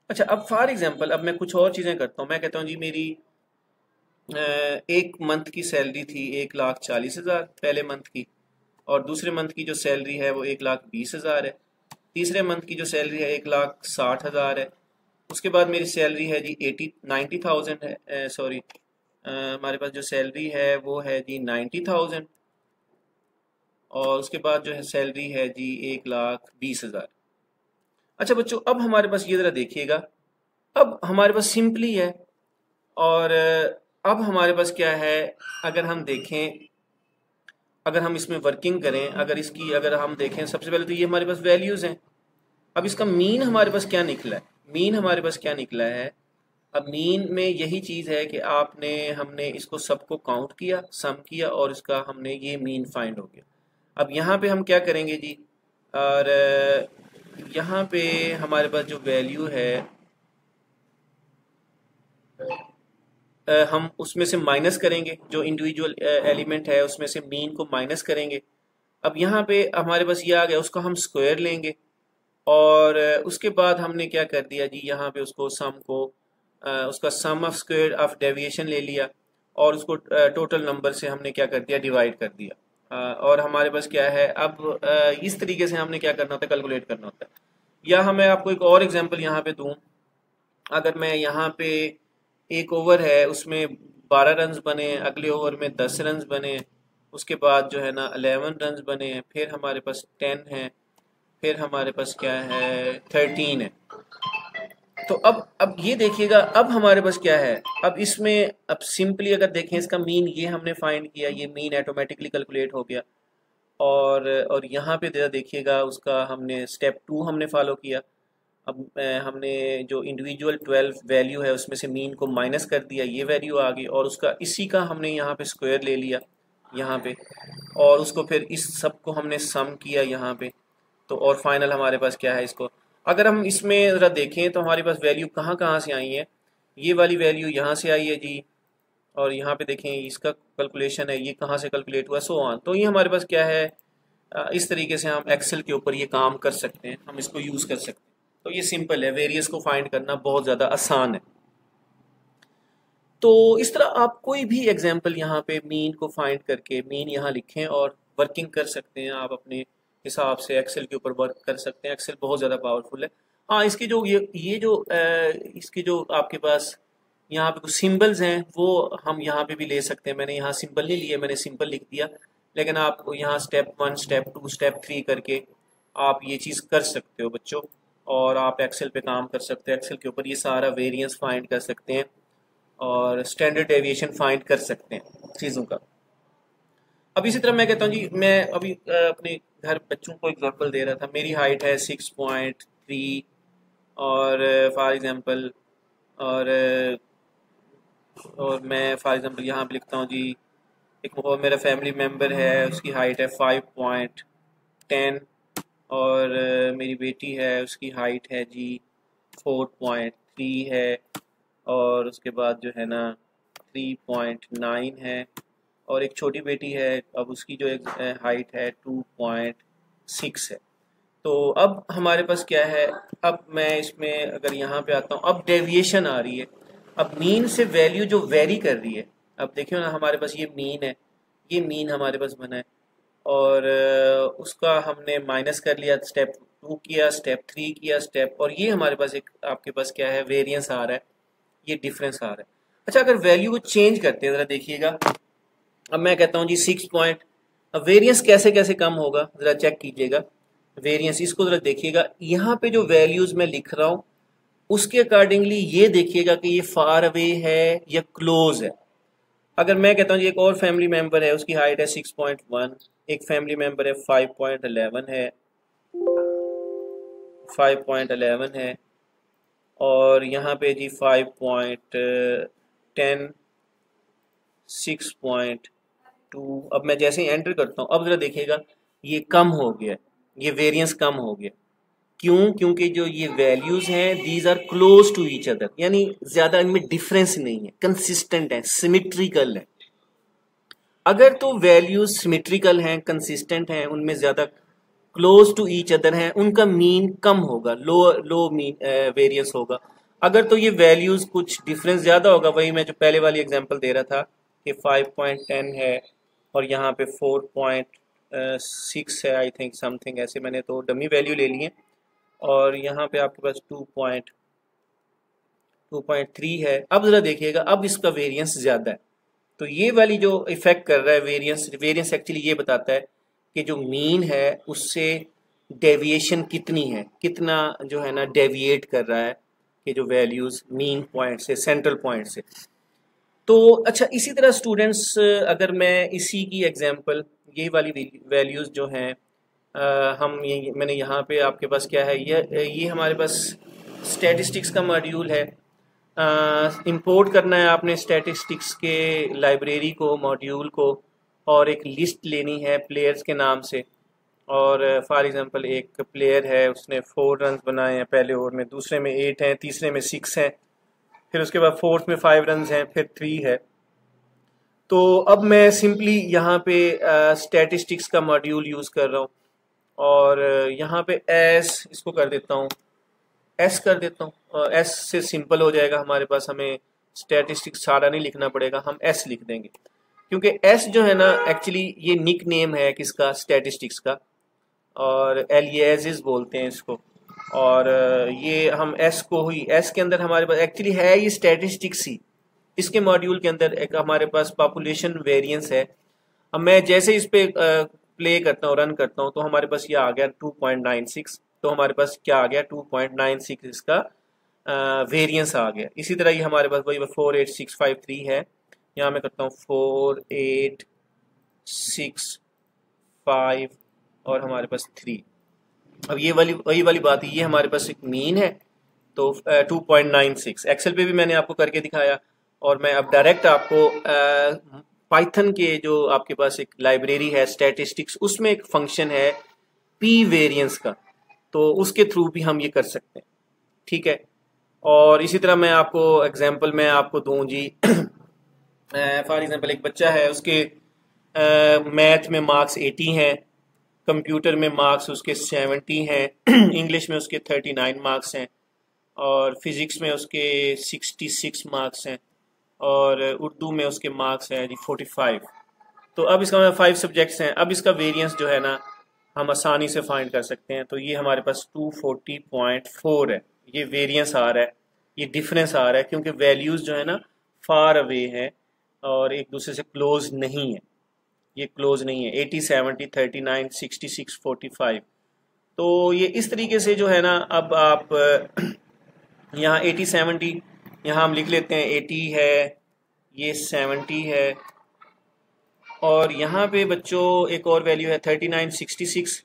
अच्छा, अब फॉर एग्जांपल अब मैं कुछ और चीज़ें करता हूँ। मैं कहता हूँ जी मेरी एक मंथ की सैलरी थी 1,40,000 पहले मंथ की, और दूसरे मंथ की जो सैलरी है वो 1,20,000 है, तीसरे मंथ की जो सैलरी है 1,60,000 है, उसके बाद मेरी सैलरी है जी 90,000 है, सॉरी हमारे पास जो सैलरी है वो है जी 90,000, और उसके बाद जो है सैलरी है जी 1,20,000। अच्छा बच्चों, अब हमारे पास ये ज़रा देखिएगा, अब हमारे पास सिंपली है। और अब हमारे पास क्या है, अगर हम देखें, अगर हम इसमें वर्किंग करें, अगर हम देखें, सबसे पहले तो ये हमारे पास वैल्यूज़ हैं। अब इसका मीन हमारे पास क्या निकला है, मीन हमारे पास क्या निकला है। अब मीन में यही चीज़ है कि हमने इसको सबको काउंट किया, सम किया, और इसका हमने ये मीन फाइंड हो गया। अब यहाँ पे हम क्या करेंगे जी, और यहाँ पे हमारे पास जो वैल्यू है हम उसमें से माइनस करेंगे, जो इंडिविजुअल एलिमेंट है उसमें से मीन को माइनस करेंगे। अब यहाँ पे हमारे पास ये आ गया, उसका हम स्क्वायर लेंगे, और उसके बाद हमने क्या कर दिया जी, यहाँ पे उसको उसका सम ऑफ स्क्वायर ऑफ डेविएशन ले लिया, और उसको टोटल नंबर से हमने क्या कर दिया, डिवाइड कर दिया। और हमारे पास क्या है, अब इस तरीके से हमने क्या करना होता है, कैलकुलेट करना होता है। या हमें आपको एक और एग्जांपल यहाँ पे दूं, अगर मैं यहाँ पे एक ओवर है उसमें 12 रन बने, अगले ओवर में 10 रन बने, उसके बाद जो है ना 11 रन बने हैं, फिर हमारे पास 10 है, फिर हमारे पास क्या है 13 है। तो अब ये देखिएगा, अब हमारे पास क्या है, अब इसमें अब सिंपली अगर देखें इसका मीन ये हमने फाइंड किया, ये मीन ऑटोमेटिकली कैलकुलेट हो गया। और यहाँ पे जरा देखिएगा, उसका हमने स्टेप 2 हमने फॉलो किया। अब हमने जो इंडिविजुअल 12 वैल्यू है उसमें से मीन को माइनस कर दिया, ये वैल्यू आ गई, और उसका इसी का हमने यहाँ पे स्क्वायर ले लिया यहाँ पे, और उसको फिर इस सब को हमने सम किया यहाँ पे। तो और फाइनल हमारे पास क्या है, इसको अगर हम इसमें ज़रा देखें तो हमारे पास वैल्यू कहाँ कहाँ से आई है। ये वाली वैल्यू यहाँ से आई है जी, और यहाँ पे देखें इसका कैलकुलेशन है, ये कहाँ से कैलकुलेट हुआ, सो ऑन। तो ये हमारे पास क्या है, इस तरीके से हम एक्सेल के ऊपर ये काम कर सकते हैं, हम इसको यूज़ कर सकते हैं। तो ये सिंपल है, वेरिएंस को फाइंड करना बहुत ज़्यादा आसान है। तो इस तरह आप कोई भी एग्जांपल यहाँ पे मीन को फाइंड करके मीन यहाँ लिखें और वर्किंग कर सकते हैं आप अपने हिसाब से एक्सेल के ऊपर वर्क कर सकते हैं। एक्सेल बहुत ज़्यादा पावरफुल है। हाँ, इसकी जो ये जो इसके जो आपके पास यहाँ पे कुछ सिंबल्स हैं वो हम यहाँ पे भी ले सकते हैं। मैंने यहाँ सिंबल नहीं लिए, मैंने सिंपल लिख दिया, लेकिन आप यहाँ स्टेप 1 स्टेप 2 स्टेप 3 करके आप ये चीज़ कर सकते हो बच्चों, और आप एक्सेल पे काम कर सकते हैं। एक्सेल के ऊपर ये सारा वेरिएंस फाइंड कर सकते हैं और स्टैंडर्ड डेविएशन फाइंड कर सकते हैं चीज़ों का। अब इसी तरह मैं कहता हूँ जी, मैं अभी अपने घर बच्चों को एग्जांपल दे रहा था। मेरी हाइट है 6.3 और फॉर एग्जांपल और मैं फॉर एग्जांपल यहाँ पे लिखता हूँ जी, एक और मेरा फैमिली मेम्बर है, उसकी हाइट है 5.10 और मेरी बेटी है, उसकी हाइट है जी 4.3 है, और उसके बाद जो है ना 3.9 है, और एक छोटी बेटी है, अब उसकी जो हाइट है 2.6 है। तो अब हमारे पास क्या है, अब मैं इसमें अगर यहाँ पे आता हूँ, अब डेविएशन आ रही है। अब मीन से वैल्यू जो वेरी कर रही है, अब देखियो ना हमारे पास ये मीन है, ये मीन हमारे पास बना है, और उसका हमने माइनस कर लिया, स्टेप 2 किया, स्टेप 3 किया स्टेप, और ये हमारे पास एक आपके पास क्या है, वेरिएंस आ रहा है, ये डिफरेंस आ रहा है। अच्छा, अगर वैल्यू को चेंज करते हैं, ज़रा देखिएगा। अब मैं कहता हूँ जी 6 पॉइंट, अब वेरिएंस कैसे कैसे कम होगा ज़रा चेक कीजिएगा। वेरिएंस इसको ज़रा देखिएगा, यहाँ पे जो वैल्यूज़ मैं लिख रहा हूँ उसके अकॉर्डिंगली ये देखिएगा कि ये फार अवे है या क्लोज है। अगर मैं कहता हूँ जी एक और फैमिली मेंबर है, उसकी हाइट है 6.1, एक फैमिली मेंबर है 5.11 है, 5.11 है, और यहाँ पे जी 5.10, 6.2। अब मैं जैसे ही एंटर करता हूँ, अब जरा देखिएगा ये कम हो गया, ये वेरिएंस कम हो गया। क्यों? क्योंकि जो ये वैल्यूज हैं these are close to each other, यानी ज्यादा इनमें डिफरेंस नहीं है, कंसिस्टेंट है, सिमेट्रिकल है। अगर तो वैल्यूज सिमेट्रिकल हैं, कंसिस्टेंट हैं, उनमें ज्यादा क्लोज टू ईच अदर हैं, उनका मीन कम होगा, लो मीन वेरिएंस होगा। अगर तो ये वैल्यूज कुछ डिफरेंस ज्यादा होगा, वही मैं जो पहले वाली एग्जांपल दे रहा था कि 5.10 है और यहाँ पे 4.6 है, आई थिंक समथिंग ऐसे, मैंने तो डमी वैल्यू ले ली है, और यहाँ पे आपके पास 2.3 है। अब जरा देखिएगा, अब इसका वेरिएंस ज्यादा है। तो ये वाली जो इफेक्ट कर रहा है वेरिएंस एक्चुअली ये बताता है कि जो मीन है उससे डेविएशन कितनी है, कितना जो है ना डेविएट कर रहा है कि जो वैल्यूज मीन पॉइंट से, सेंट्रल पॉइंट से। तो अच्छा, इसी तरह स्टूडेंट्स, अगर मैं इसी की एग्जांपल, यही वाली वैल्यूज जो हैं, मैंने यहाँ पे आपके पास क्या है, ये हमारे पास स्टैटिस्टिक्स का मॉड्यूल है। इंपोर्ट करना है आपने स्टैटिस्टिक्स के लाइब्रेरी को, मॉड्यूल को, और एक लिस्ट लेनी है प्लेयर्स के नाम से। और फॉर एग्जांपल एक प्लेयर है, उसने 4 रन बनाए हैं पहले ओवर में, दूसरे में 8 हैं, तीसरे में 6 हैं, फिर उसके बाद फोर्थ में 5 रन हैं, फिर 3 है। तो अब मैं सिंपली यहाँ पे स्टैटिस्टिक्स का मॉड्यूल यूज़ कर रहा हूँ, और यहाँ पे एस इसको कर देता हूँ, एस कर देता हूँ। एस से सिंपल हो जाएगा हमारे पास, हमें स्टैटिस्टिक्स सारा नहीं लिखना पड़ेगा, हम एस लिख देंगे, क्योंकि एस जो है ना एक्चुअली ये निक नेम है किसका, स्टैटिस्टिक्स का, और एलियासिस बोलते हैं इसको। और ये हम एस को ही, एस के अंदर हमारे पास एक्चुअली है ये स्टैटिस्टिक्स ही, इसके मॉड्यूल के अंदर एक हमारे पास पॉपुलेशन वेरिएंस है। अब मैं जैसे इस पे प्ले करता हूँ, रन करता हूँ, तो हमारे पास ये आ गया 2.96, तो हमारे पास क्या आ गया 2.96 इसका वेरिएंस आ गया। इसी तरह ये हमारे पास वही 48653 है, यहाँ मैं करता हूँ 4865 और हमारे पास 3। अब ये वही वाली बात है, ये हमारे पास एक मीन है, तो 2.96 एक्सेल पे भी मैंने आपको करके दिखाया, और मैं अब डायरेक्ट आपको पाइथन के जो आपके पास एक लाइब्रेरी है स्टैटिस्टिक्स, उसमें एक फंक्शन है पी वेरिएंस का, तो उसके थ्रू भी हम ये कर सकते हैं, ठीक है। और इसी तरह मैं आपको एग्जांपल में आपको दूं जी, फॉर एग्जांपल एक बच्चा है, उसके मैथ में मार्क्स 80 हैं, कंप्यूटर में मार्क्स उसके 70 हैं, इंग्लिश में उसके 39 मार्क्स हैं, और फिजिक्स में उसके 66 मार्क्स हैं, और उर्दू में उसके मार्क्स हैं जी 45। तो अब इसका 5 सब्जेक्ट्स हैं। अब इसका वेरिएंस जो है ना हम आसानी से फाइंड कर सकते हैं। तो ये हमारे पास 240.4 है, ये वेरिएंस आ रहा है, ये डिफरेंस आ रहा है, क्योंकि वैल्यूज़ जो है ना फार अवे है और एक दूसरे से क्लोज नहीं है, ये क्लोज नहीं है। 80, 70, 39, 66, 45। तो ये इस तरीके से जो है ना, अब आप यहाँ 80, 70 यहाँ हम लिख लेते हैं, 80 है, ये 70 है, और यहाँ पे बच्चों एक और वैल्यू है 39, 66,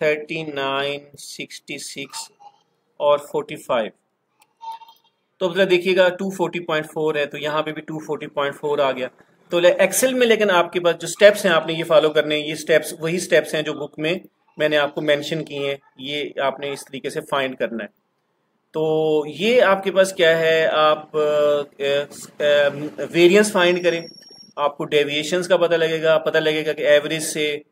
39, 66 और 45। तो अब देखिएगा 240.4 है, तो यहाँ पे भी 240.4 आ गया। तो एक्सेल में लेकिन आपके पास जो स्टेप्स हैं आपने ये फॉलो करने हैं, ये स्टेप्स वही स्टेप्स हैं जो बुक में मैंने आपको मेंशन किए हैं, ये आपने इस तरीके से फाइंड करना है। तो ये आपके पास क्या है, आप वेरिएंस फाइंड करें, आपको डेविएशंस का पता लगेगा कि एवरेज से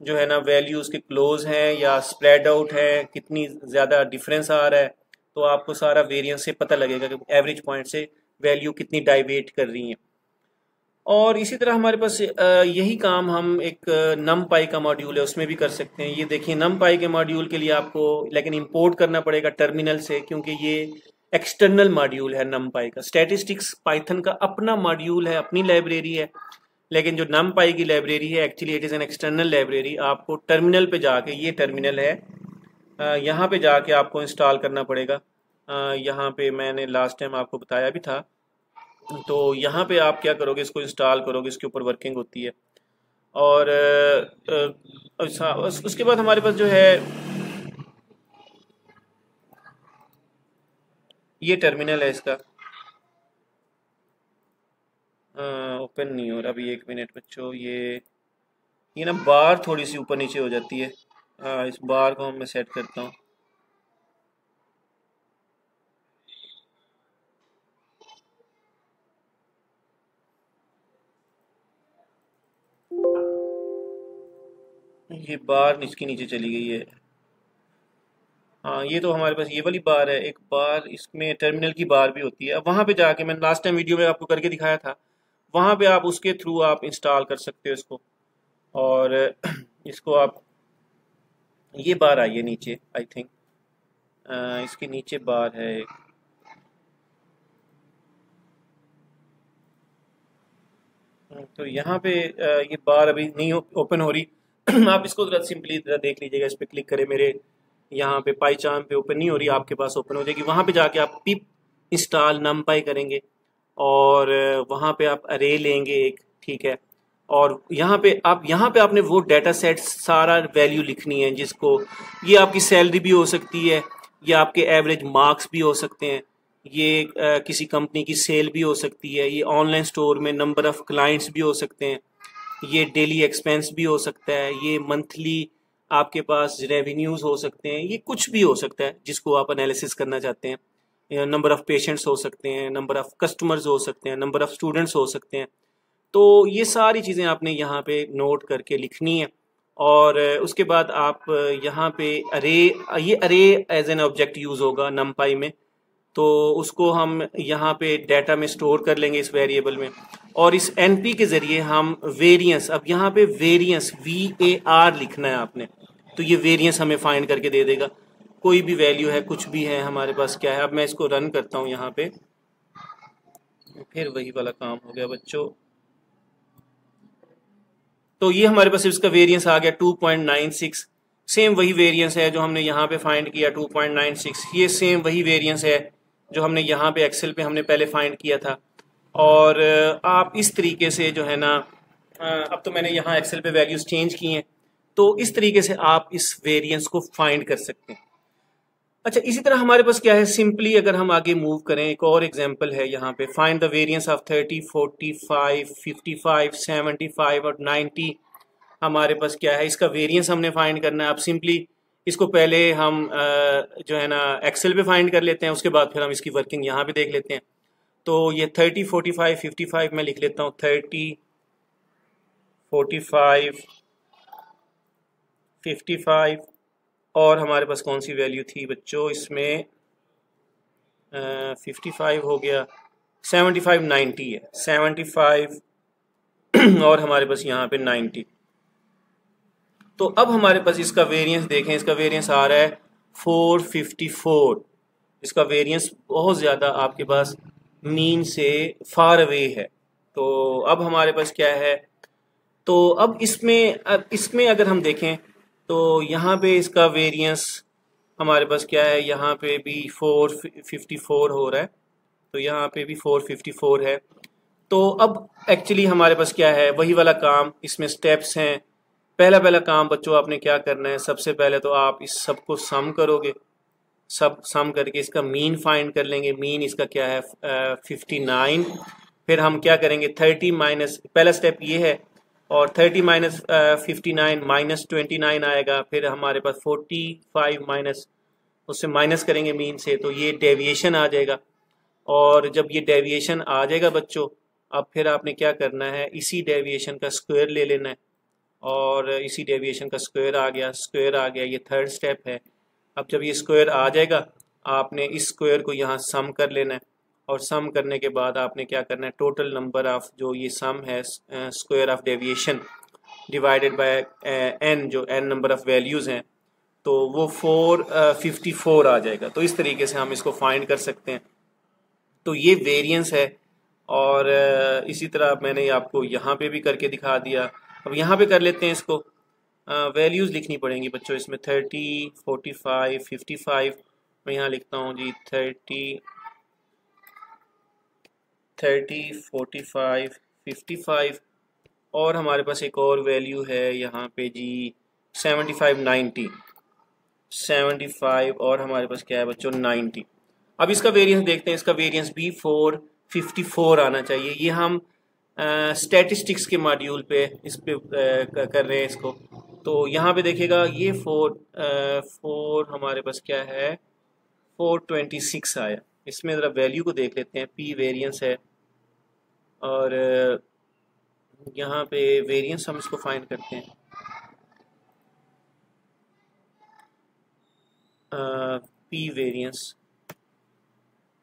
जो है ना वैल्यू उसके क्लोज हैं या स्प्रेड आउट है, कितनी ज़्यादा डिफरेंस आ रहा है। तो आपको सारा वेरिएंस से पता लगेगा कि एवरेज पॉइंट से वैल्यू कितनी डाइवेट कर रही है। और इसी तरह हमारे पास यही काम हम एक नमपाई का मॉड्यूल है उसमें भी कर सकते हैं। ये देखिए नमपाई के मॉड्यूल के लिए आपको लेकिन इंपोर्ट करना पड़ेगा टर्मिनल से, क्योंकि ये एक्सटर्नल मॉड्यूल है नमपाई का। स्टैटिस्टिक्स पाइथन का अपना मॉड्यूल है, अपनी लाइब्रेरी है, लेकिन जो नमपाई की लाइब्रेरी है actually it is an external library. आपको टर्मिनल पे जाके, ये टर्मिनल है, यहाँ पे जाके आपको इंस्टॉल करना पड़ेगा। यहाँ पे मैंने लास्ट टाइम आपको बताया भी था। तो यहाँ पे आप क्या करोगे, इसको इंस्टॉल करोगे, इसके ऊपर वर्किंग होती है। और उसके बाद हमारे पास जो है ये टर्मिनल है, इसका ओपन नहीं हो रहा अभी। 1 मिनट बच्चों, ये ना बार थोड़ी सी ऊपर नीचे हो जाती है। इस बार को मैं सेट करता हूँ। ये बार इसके नीचे चली गई है। हाँ, ये तो हमारे पास ये वाली बार है। एक बार इसमें टर्मिनल की बार भी होती है। अब वहाँ पे जाके मैंने लास्ट टाइम वीडियो में आपको करके दिखाया था, वहाँ पे आप उसके थ्रू आप इंस्टॉल कर सकते हो इसको। और इसको आप, ये बार आई है नीचे, आई थिंक इसके नीचे बार है एक। तो यहाँ पे ये बार अभी नहीं ओपन हो रही। आप इसको जरा सिंपली देख लीजिएगा, इस पर क्लिक करें, मेरे यहाँ पे पाईचार्म पे ओपन नहीं हो रही, आपके पास ओपन हो जाएगी। वहाँ पे जाके आप पिप इंस्टॉल नमपाई करेंगे और वहाँ पे आप अरे लेंगे एक, ठीक है। और यहाँ पे आपने वो डाटा सेट सारा वैल्यू लिखनी है, जिसको ये आपकी सैलरी भी हो सकती है, ये आपके एवरेज मार्क्स भी हो सकते हैं, ये किसी कंपनी की सेल भी हो सकती है, ये ऑनलाइन स्टोर में नंबर ऑफ क्लाइंट्स भी हो सकते हैं, ये डेली एक्सपेंस भी हो सकता है, ये मंथली आपके पास रेवेन्यूज हो सकते हैं, ये कुछ भी हो सकता है जिसको आप एनालिसिस करना चाहते हैं। नंबर ऑफ पेशेंट्स हो सकते हैं, नंबर ऑफ कस्टमर्स हो सकते हैं, नंबर ऑफ स्टूडेंट्स हो सकते हैं। तो ये सारी चीज़ें आपने यहाँ पे नोट करके लिखनी है। और उसके बाद आप यहाँ पे ये अरे एज एन ऑब्जेक्ट यूज़ होगा नमपाई में, तो उसको हम यहाँ पे डाटा में स्टोर कर लेंगे इस वेरिएबल में। और इस एनपी के ज़रिए हम वेरिएंस, अब यहाँ पे वेरिएंस VAR लिखना है आपने, तो ये वेरिएंस हमें फाइंड करके दे देगा। कोई भी वैल्यू है, कुछ भी है, हमारे पास क्या है। अब मैं इसको रन करता हूँ यहाँ पे, फिर वही वाला काम हो गया बच्चों। तो ये हमारे पास इसका वेरिएंस आ गया 2.96। सेम वही वेरिएंस है जो हमने यहाँ पे फाइंड किया 2.96। ये सेम वही वेरिएंस है जो हमने यहाँ पे एक्सेल पे हमने पहले फाइंड किया था। और आप इस तरीके से जो है ना, अब तो मैंने यहाँ एक्सेल पे वैल्यूज चेंज की हैं, तो इस तरीके से आप इस वेरिएंस को फाइंड कर सकते हैं। अच्छा, इसी तरह हमारे पास क्या है, सिंपली अगर हम आगे मूव करें, एक और एग्जांपल है यहाँ पे, फाइंड द वेरिएंस ऑफ 30, 45, 55, 75 और 90। हमारे पास क्या है, इसका वेरिएंस हमने फाइंड करना है। अब सिंपली इसको पहले हम जो है ना एक्सेल पे फाइंड कर लेते हैं, उसके बाद फिर हम इसकी वर्किंग यहाँ पे देख लेते हैं। तो ये 30, 45, 55 मैं लिख लेता हूँ, 30, 45, 55 और हमारे पास कौन सी वैल्यू थी बच्चों इसमें, 55 हो गया, 75, 90 है, 75 और हमारे पास यहाँ पे 90। तो अब हमारे पास इसका वेरिएंस देखें, इसका वेरिएंस आ रहा है 454। इसका वेरिएंस बहुत ज़्यादा आपके पास मीन से फार अवे है। तो अब हमारे पास क्या है, तो अब इसमें अगर हम देखें तो यहाँ पे इसका वेरिएंस हमारे पास क्या है, यहाँ पे भी 454 हो रहा है, तो यहाँ पे भी 454 है। तो अब एक्चुअली हमारे पास क्या है, वही वाला काम, इसमें स्टेप्स हैं। पहला काम बच्चों आपने क्या करना है, सबसे पहले तो आप इस सब को सम करोगे, सब सम करके इसका मीन फाइंड कर लेंगे। मीन इसका क्या है 59। फिर हम क्या करेंगे 30 माइनस, पहला स्टेप ये है, और 30 माइनस 59 माइनस 29 आएगा। फिर हमारे पास 45 माइनस, उससे माइनस करेंगे मीन से, तो ये डेविएशन आ जाएगा। और जब ये डेविएशन आ जाएगा बच्चों, अब फिर आपने क्या करना है, इसी डेविएशन का स्क्वायर ले लेना है, और इसी डेविएशन का स्क्वायर आ गया, ये थर्ड स्टेप है। अब जब ये स्क्वायर आ जाएगा, आपने इस स्क्वायर को यहाँ सम कर लेना है, और सम करने के बाद आपने क्या करना है, टोटल नंबर ऑफ जो ये सम है square of deviation divided by n, जो n नंबर ऑफ वैल्यूज़ हैं, तो वो 454 आ जाएगा। तो इस तरीके से हम इसको फाइंड कर सकते हैं। तो ये वेरिएंस है, और इसी तरह मैंने आपको यहाँ पे भी करके दिखा दिया। अब यहाँ पे कर लेते हैं इसको, वैल्यूज़ लिखनी पड़ेंगी बच्चों इसमें 30, 45, 55। मैं यहाँ लिखता हूँ जी 30, 45, 55, और हमारे पास एक और वैल्यू है यहाँ पे जी 75, 90, 75, और हमारे पास क्या है बच्चों 90। अब इसका वेरिएंस देखते हैं, इसका वेरिएंस भी 454 आना चाहिए। ये हम स्टैटिस्टिक्स के मॉड्यूल पे इस पे कर रहे हैं इसको। तो यहाँ पे देखिएगा ये 4 हमारे पास क्या है 426 आया। इसमें ज़रा वैल्यू को देख लेते हैं, पी वेरिएंस है, और यहाँ पे वेरिएंस हम इसको फाइंड करते हैं। पी वेरिएंस,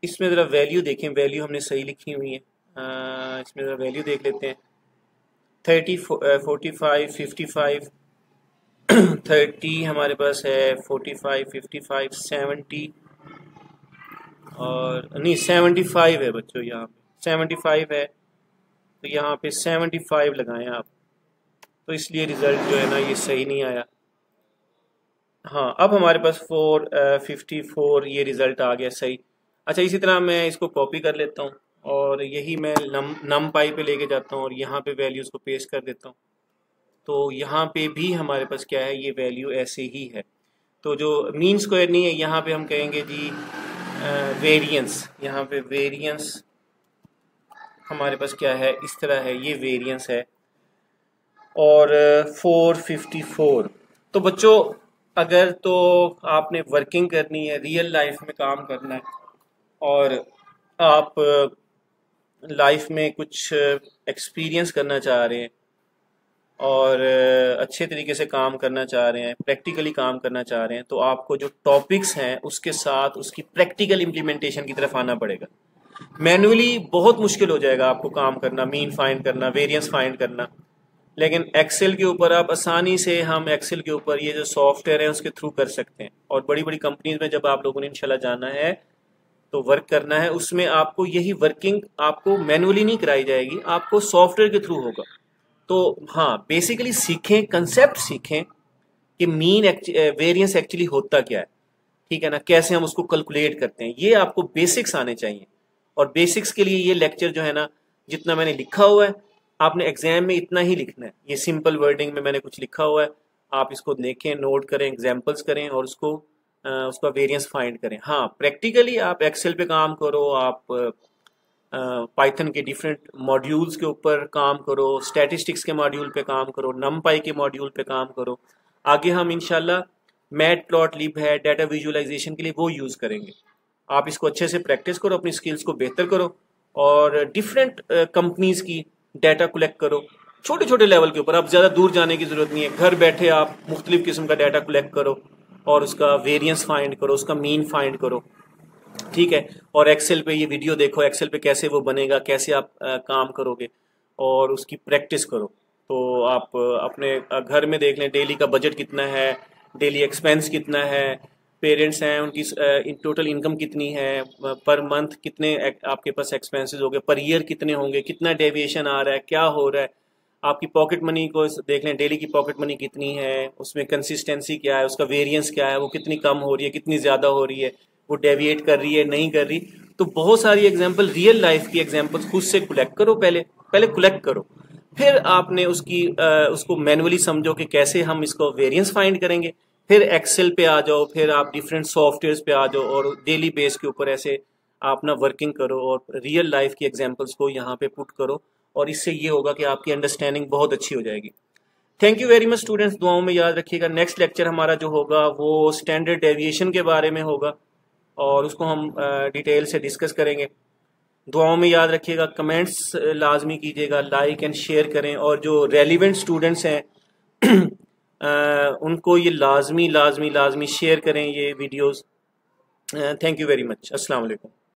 इसमें ज़रा वैल्यू देखें, वैल्यू हमने सही लिखी हुई है। इसमें ज़रा वैल्यू देख लेते हैं, 30, 45, 55, 30 हमारे पास है, 45, 55, 70, और नहीं 75 है बच्चों, यहाँ पे 75 है, तो यहाँ पे 75 लगाएं आप। तो इसलिए रिज़ल्ट जो है ना ये सही नहीं आया। हाँ, अब हमारे पास 454 ये रिज़ल्ट आ गया सही। अच्छा, इसी तरह मैं इसको कॉपी कर लेता हूँ, और यही मैं नम पाई पे लेके जाता हूँ, और यहाँ पे वैल्यूज़ को पेस्ट कर देता हूँ। तो यहाँ पे भी हमारे पास क्या है, ये वैल्यू ऐसे ही है। तो जो मीन स्क्वायर नहीं है, यहाँ पे हम कहेंगे जी वेरिएंस। यहाँ पे वेरिएंस हमारे पास क्या है, इस तरह है, ये वेरिएंस है, और 454। तो बच्चों अगर तो आपने वर्किंग करनी है, रियल लाइफ में काम करना है, और आप लाइफ में कुछ एक्सपीरियंस करना चाह रहे हैं, और अच्छे तरीके से काम करना चाह रहे हैं, प्रैक्टिकली काम करना चाह रहे हैं, तो आपको जो टॉपिक्स हैं उसके साथ उसकी प्रैक्टिकल इम्प्लीमेंटेशन की तरफ आना पड़ेगा। मैन्युअली बहुत मुश्किल हो जाएगा आपको काम करना, मीन फाइंड करना, वेरिएंस फाइंड करना, लेकिन एक्सेल के ऊपर आप आसानी से, हम एक्सेल के ऊपर ये जो सॉफ्टवेयर है उसके थ्रू कर सकते हैं। और बड़ी बड़ी कंपनीज में जब आप लोगों ने इंशाल्लाह जाना है तो वर्क करना है, उसमें आपको यही वर्किंग आपको मैन्युअली नहीं कराई जाएगी, आपको सॉफ्टवेयर के थ्रू होगा। तो हाँ, बेसिकली सीखें, कंसेप्ट सीखें कि मीन वेरिएंस एक्चुअली होता क्या है, ठीक है ना, कैसे हम उसको कैलकुलेट करते हैं, ये आपको बेसिक्स आने चाहिए। और बेसिक्स के लिए ये लेक्चर जो है ना, जितना मैंने लिखा हुआ है आपने एग्जाम में इतना ही लिखना है। ये सिंपल वर्डिंग में मैंने कुछ लिखा हुआ है, आप इसको देखें, नोट करें, एग्जाम्पल्स करें, और उसका वेरिएंस फाइंड करें। हाँ, प्रैक्टिकली आप एक्सेल पे काम करो, आप पाइथन के डिफरेंट मॉड्यूल्स के ऊपर काम करो, स्टैटिस्टिक्स के मॉड्यूल पे काम करो, नमपाई के मॉड्यूल पे काम करो। आगे हम इंशाल्लाह मैटप्लॉटलिब है डाटा विजुअलाइजेशन के लिए, वो यूज़ करेंगे। आप इसको अच्छे से प्रैक्टिस करो, अपनी स्किल्स को बेहतर करो, और डिफरेंट कंपनीज की डाटा कलेक्ट करो, छोटे छोटे लेवल के ऊपर। अब ज़्यादा दूर जाने की ज़रूरत नहीं है, घर बैठे आप मुख्तलिफ किस्म का डाटा कलेक्ट करो, और उसका वेरिएंस फाइंड करो, उसका मीन फाइंड करो, ठीक है। और एक्सेल पे ये वीडियो देखो, एक्सेल पे कैसे वो बनेगा, कैसे आप काम करोगे, और उसकी प्रैक्टिस करो। तो आप अपने घर में देख लें डेली का बजट कितना है, डेली एक्सपेंस कितना है, पेरेंट्स हैं उनकी टोटल इनकम कितनी है, पर मंथ कितने आपके पास एक्सपेंसेस हो गए, पर ईयर कितने होंगे, कितना डेविएशन आ रहा है, क्या हो रहा है। आपकी पॉकेट मनी को देख लें, डेली की पॉकेट मनी कितनी है, उसमें कंसिस्टेंसी क्या है, उसका वेरिएंस क्या है, वो कितनी कम हो रही है, कितनी ज़्यादा हो रही है, वो डेविएट कर रही है, नहीं कर रही। तो बहुत सारी एग्जांपल, रियल लाइफ की एग्जांपल्स खुद से कलेक्ट करो, पहले पहले कलेक्ट करो, फिर आपने उसको मैनुअली समझो कि कैसे हम इसको वेरिएंस फाइंड करेंगे, फिर एक्सेल पे आ जाओ, फिर आप डिफरेंट सॉफ्टवेयर्स पे आ जाओ और डेली बेस के ऊपर ऐसे आप ना वर्किंग करो और रियल लाइफ की एग्जांपल्स को यहाँ पे पुट करो, और इससे ये होगा कि आपकी अंडरस्टैंडिंग बहुत अच्छी हो जाएगी। Thank you very much students, दुआओं में याद रखिएगा। नेक्स्ट लेक्चर हमारा जो होगा वो स्टैंडर्ड डेविएशन के बारे में होगा और उसको हम डिटेल से डिस्कस करेंगे। दुआओं में याद रखिएगा, कमेंट्स लाजमी कीजिएगा, लाइक एंड शेयर करें, और जो रेलिवेंट स्टूडेंट्स हैं उनको ये लाजमी लाजमी लाजमी शेयर करें ये videos. Thank you very much. अस्सलाम वालेकुम।